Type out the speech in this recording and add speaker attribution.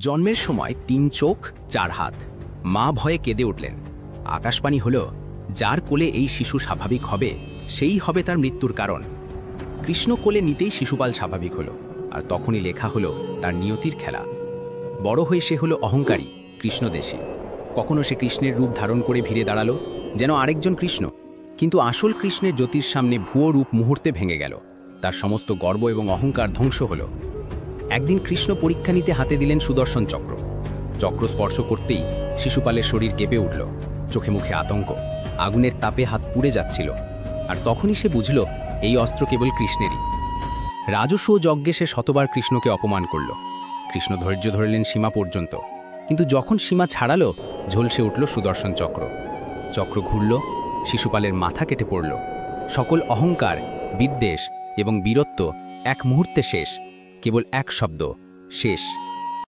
Speaker 1: জন্মের সময় ৩ চোখ ৪ হাত। মা ভয়ে কেঁদে উঠলেন। আকাশবাণী হল, যার কোলে এই শিশু স্বাভাবিক হবে সেই হবে তার মৃত্যুর কারণ। কৃষ্ণ কোলে নিতেই শিশুপাল স্বাভাবিক হলো, আর তখনই লেখা হলো তার নিয়তির খেলা। বড় হয়ে সে হলো অহংকারী, কৃষ্ণদেশী। কখনো সে কৃষ্ণের রূপ ধারণ করে ভিড়ে দাঁড়ালো যেন আরেকজন কৃষ্ণ, কিন্তু আসল কৃষ্ণের জ্যোতির সামনে ভুয়ো রূপ মুহূর্তে ভেঙে গেল। তার সমস্ত গর্ব এবং অহংকার ধ্বংস হলো। একদিন কৃষ্ণ পরীক্ষা নিতে হাতে দিলেন সুদর্শন চক্র। চক্র স্পর্শ করতেই শিশুপালের শরীর কেঁপে উঠল, চোখে মুখে আতঙ্ক, আগুনের তাপে হাত পুড়ে যাচ্ছিল। আর তখনই সে বুঝল এই অস্ত্র কেবল কৃষ্ণেরই। রাজস্ব যজ্ঞে সে শতবার কৃষ্ণকে অপমান করল। কৃষ্ণ ধৈর্য ধরলেন সীমা পর্যন্ত, কিন্তু যখন সীমা ছাড়ালো ঝলসে উঠল সুদর্শন চক্র। চক্র ঘুরল, শিশুপালের মাথা কেটে পড়ল। সকল অহংকার, বিদ্বেষ এবং বীরত্ব এক মুহূর্তে শেষ। কেবল এক শব্দ, শেষ।